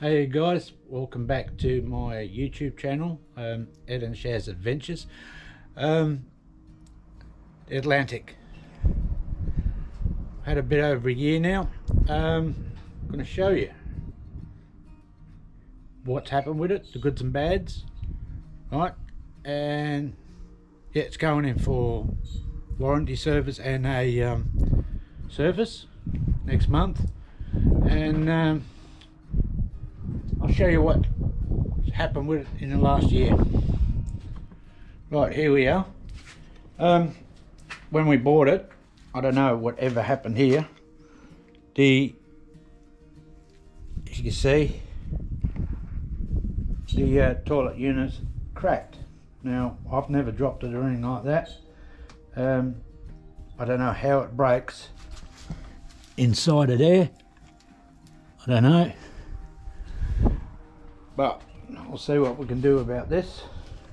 Hey guys, welcome back to my YouTube channel, Ed and Shaz Adventures. Atlantic. Had a bit over a year now. I'm going to show you what's happened with it, the goods and bads, right? And yeah, it's going in for warranty service and a service next month, and I'll show you what happened with it in the last year. Right, here we are. When we bought it, I don't know whatever happened here. As you can see, the toilet unit's cracked. Now, I've never dropped it or anything like that. I don't know how it breaks inside of there. I don't know. But we'll see what we can do about this.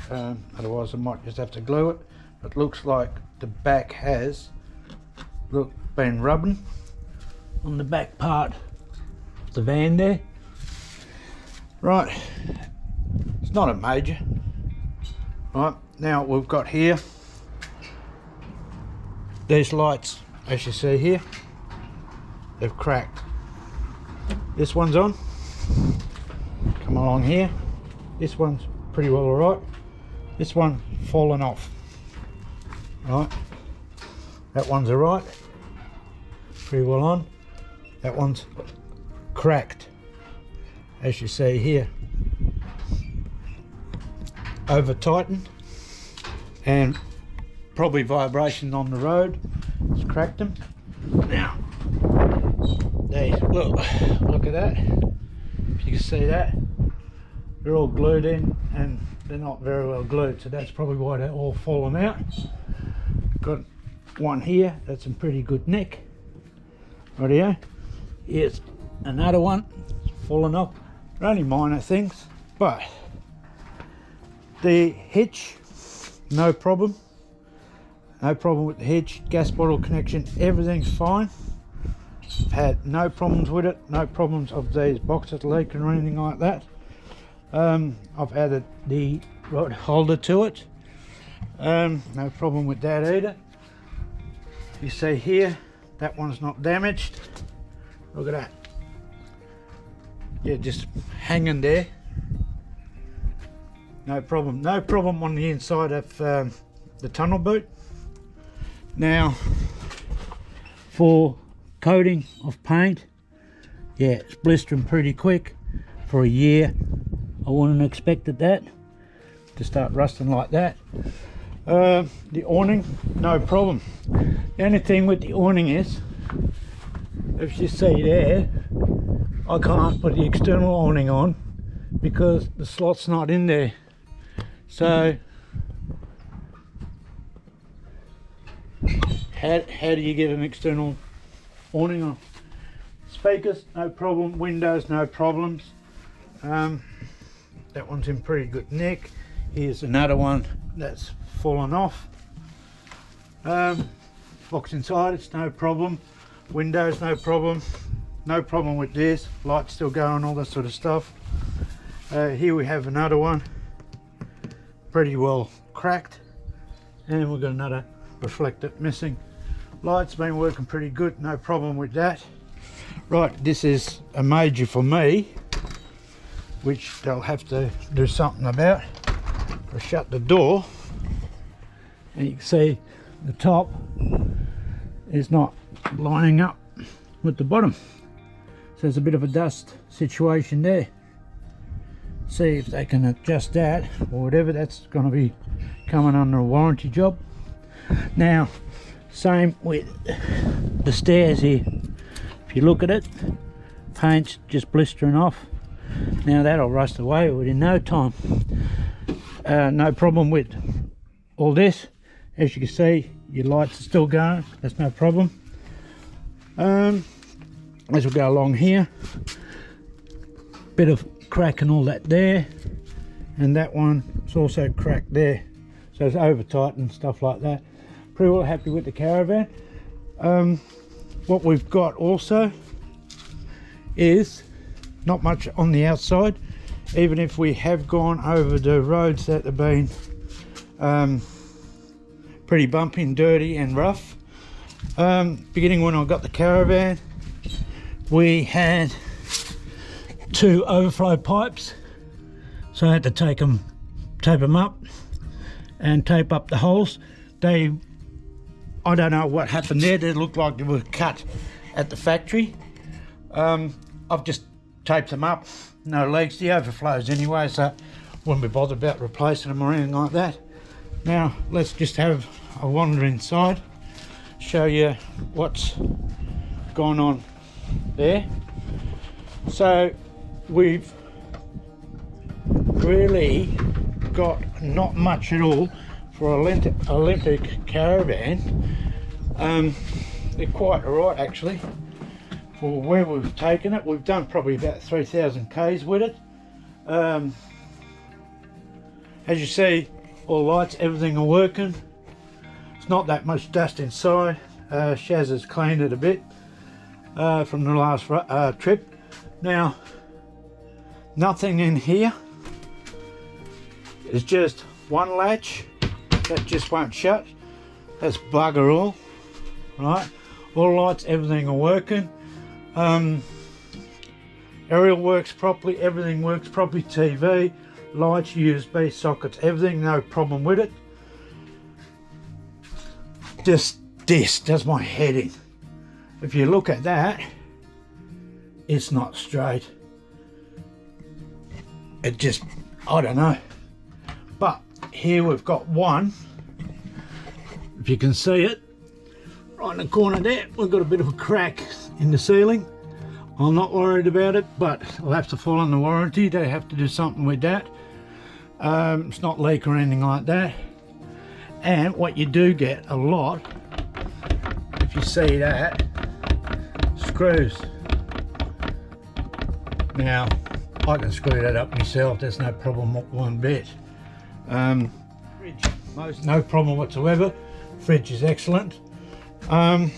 Otherwise I might just have to glue it. It looks like the back has been rubbing on the back part of the van there. Right, it's not a major. Right, now we've got here these lights, as you see here, they've cracked. This one's on. Come along here, this one's pretty well alright. This one fallen off. Right, that one's alright, pretty well on. That one's cracked, as you see here, over tightened, and probably vibration on the road has cracked them. Now, these, look at that. If you can see that, they're all glued in and they're not very well glued, so that's probably why they're all fallen out. Got one here that's in pretty good nick. Right here. Here's another one fallen off. They're only minor things, but the hitch, no problem. No problem with the hitch, gas bottle connection, everything's fine. I've had no problems with it, no problems of these boxes leaking or anything like that. I've added the rod holder to it, no problem with that either. You see here, that one's not damaged. Look at that. Yeah, just hanging there. No problem. No problem on the inside of the tunnel boot. Now, for coating of paint, yeah, it's blistering pretty quick. For a year, I wouldn't have expected that to start rusting like that. The awning, no problem. The only thing with the awning is, if you see there, I can't put the external awning on because the slot's not in there. So how do you get an external awning on? Speakers, no problem. Windows, no problems. That one's in pretty good nick. Here's another one that's fallen off. Box inside, it's no problem. Windows, no problem. No problem with this. Lights still going, all that sort of stuff. Here we have another one, pretty well cracked, and we've got another reflector missing. Lights been working pretty good, no problem with that. Right, this is a major for me, which they'll have to do something about. I'll shut the door, and you can see the top is not lining up with the bottom, so there's a bit of a dust situation there. See if they can adjust that or whatever. That's going to be coming under a warranty job. Now, same with the stairs here. If you look at it, paint's just blistering off. Now that'll rust away within no time. No problem with all this. As you can see, your lights are still going, that's no problem. As we go along here, bit of crack and all that there, and that one is also cracked there, so it's over tight and stuff like that. Pretty well happy with the Caravan. What we've got also is not much on the outside, even if we have gone over the roads that have been pretty bumpy and dirty and rough. Beginning when I got the Caravan, we had 2 overflow pipes, so I had to tape them up and tape up the holes. I don't know what happened there. They looked like they were cut at the factory. I've just taped them up, no leaks, the overflows anyway, so wouldn't be bothered about replacing them or anything like that. Now let's just have a wander inside, show you what's gone on there. So we've really got not much at all for Olympic Caravan. They're quite alright actually for where we've taken it. We've done probably about 3,000 k's with it. As you see, all lights, everything are working. It's not that much dust inside. Shaz has cleaned it a bit from the last trip. Now, nothing in here. It's just one latch that just won't shut. That's bugger all, right? All lights, everything are working. Aerial works properly, everything works properly. TV, lights, USB sockets, everything, no problem with it. Just this does my head in. If you look at that, it's not straight. It just, I don't know. But here we've got one, if you can see it, right in the corner there, we've got a bit of a crack in the ceiling. I'm not worried about it, but I'll have to fall under warranty. They have to do something with that. It's not leak or anything like that. And what you do get a lot, if you see that, screws. Now, I can screw that up myself, there's no problem one bit. Fridge, no problem whatsoever. Fridge is excellent. Now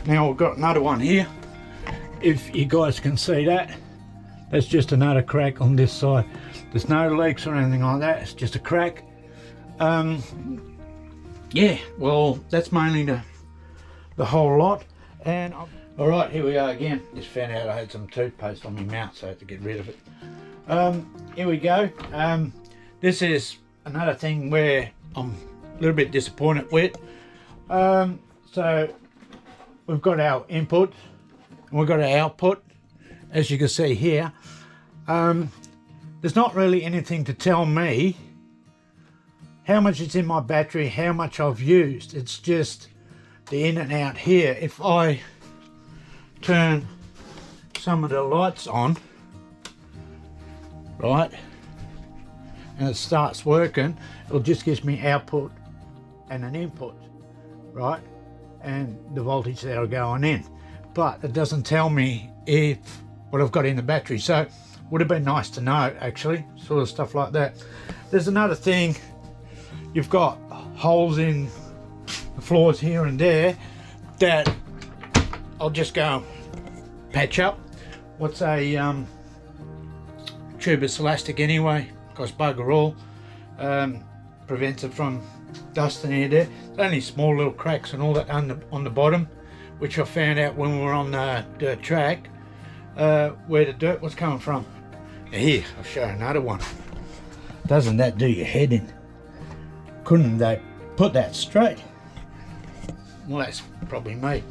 we've got another one here. If you guys can see that, that's just another crack on this side. There's no leaks or anything like that, it's just a crack. Yeah, well, that's mainly the whole lot. And all right, here we are again. Just found out I had some toothpaste on my mouth, so I had to get rid of it. Here we go. This is another thing where I'm a little bit disappointed with. So we've got our input and we've got our output, as you can see here. There's not really anything to tell me how much is in my battery, how much I've used. It's just the in and out here. If I turn some of the lights on, right, and it starts working, it'll just give me output and an input, right, and the voltage that are going in, but it doesn't tell me if what I've got in the battery. So would have been nice to know, actually, sort of stuff like that. There's another thing, you've got holes in the floors here and there that I'll just go patch up. What's a tubeless elastic anyway, because bugger all, prevents it from dusting here there. It's only small little cracks and all that on the bottom, which I found out when we were on the dirt track, where the dirt was coming from. Now here, I'll show you another one. Doesn't that do your head in? Couldn't they put that straight? Well, that's probably me.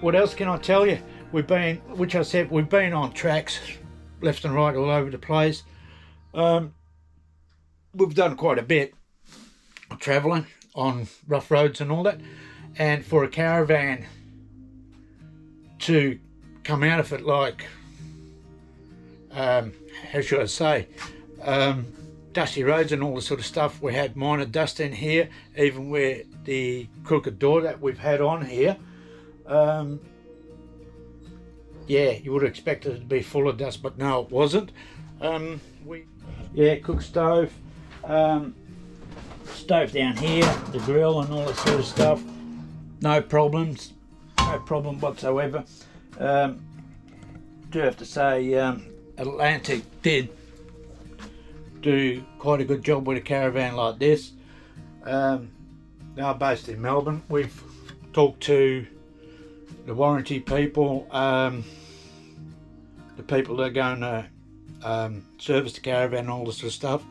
What else can I tell you? We've been, which I said, we've been on tracks left and right all over the place. We've done quite a bit of travelling on rough roads and all that, and for a caravan to come out of it like, how should I say, dusty roads and all the sort of stuff. We had minor dust in here, even where the crooked door that we've had on here. Yeah, you would have expected it to be full of dust, but no, it wasn't. Cook stove, stove down here, the grill and all that sort of stuff. No problem whatsoever. Do have to say, Atlantic did do quite a good job with a caravan like this. They are based in Melbourne. We've talked to the warranty people, the people that are going to service the caravan and all this sort of stuff.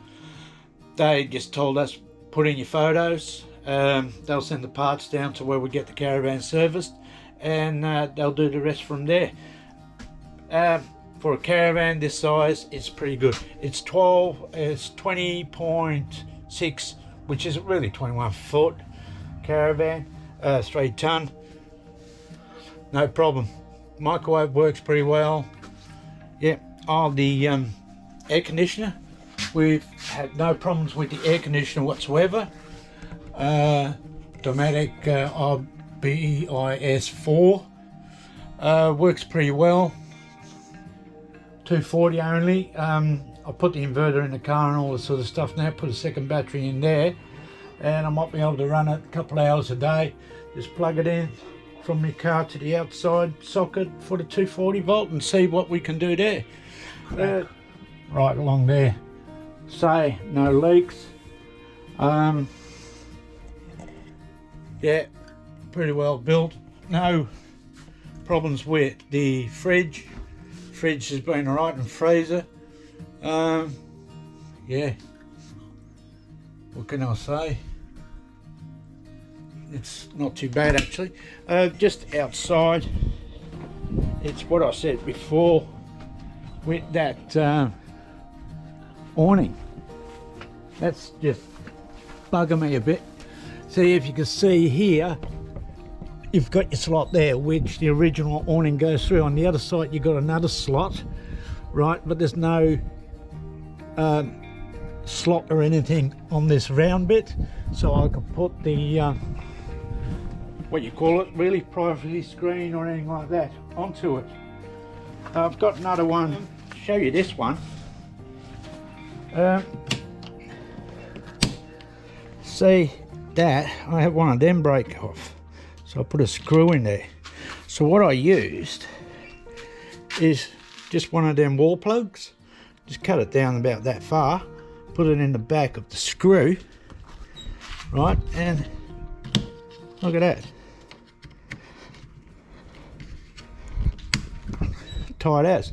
They just told us, put in your photos, they'll send the parts down to where we get the caravan serviced, and they'll do the rest from there. For a caravan this size, it's pretty good. It's 20.6, which is really 21 foot caravan, 3 ton. No problem. Microwave works pretty well. Yeah. The air conditioner, we've had no problems with the air conditioner whatsoever. Dometic RBIS 4 works pretty well. 240 only. I put the inverter in the car and all this sort of stuff now, put a second battery in there, and I might be able to run it a couple of hours a day. Just plug it in from my car to the outside socket for the 240 volt and see what we can do there. Right along there, say no leaks. Yeah, pretty well built. No problems with the fridge. Fridge has been alright, and freezer. Yeah, what can I say? It's not too bad actually. Just outside, it's what I said before with that awning. That's just bugging me a bit. See, if you can see here, you've got your slot there which the original awning goes through. On the other side you've got another slot, right, but there's no slot or anything on this round bit, so I could put the what you call it, really, privacy screen or anything like that onto it. I've got another one, show you this one. See that, I have one of them break off, so I put a screw in there. So what I used is just one of them wall plugs, just cut it down about that far, put it in the back of the screw, right, and look at that, tight as.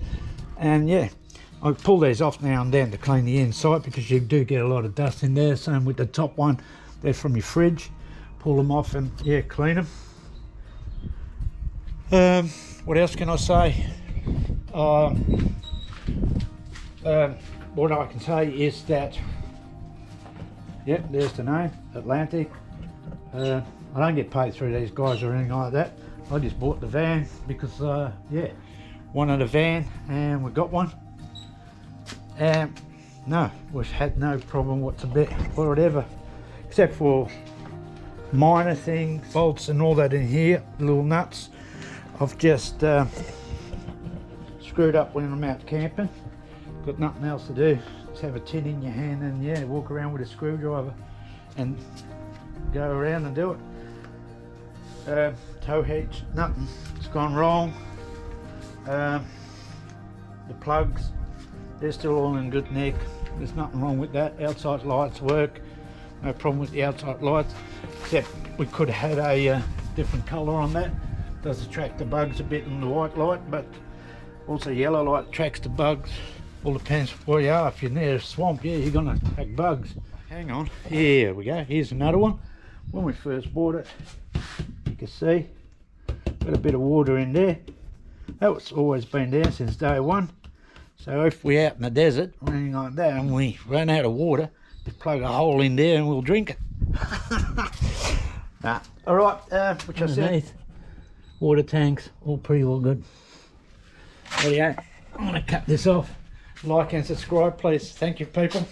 And yeah, I pull these off now and then to clean the inside because you do get a lot of dust in there. Same with the top one, they're from your fridge. Pull them off and yeah, clean them. What else can I say? What I can say is that, yep, there's the name, Atlantic. I don't get paid through these guys or anything like that. I just bought the van because yeah, wanted a van and we got one. And no, we've had no problem whatever, except for minor things, bolts and all that in here, little nuts. I've just screwed up when I'm out camping. Got nothing else to do. Just have a tin in your hand and yeah, walk around with a screwdriver and go around and do it. Tow hitch, nothing. It's gone wrong. The plugs, they're still all in good nick. There's nothing wrong with that. Outside lights work. No problem with the outside lights, except we could have had a different colour on that. Does attract the bugs a bit in the white light, but also yellow light attracts the bugs. All depends where you are. If you're near a swamp, yeah, you're gonna attract bugs. Hang on, here we go. Here's another one. When we first bought it, you can see got a bit of water in there. That's always been there since day one. So if we're out in the desert or anything like that and we run out of water, just plug a hole in there and we'll drink it. Nah. All right, which I said, water tanks, all pretty well good. There you go. I'm going to cut this off. Like and subscribe, please. Thank you, people.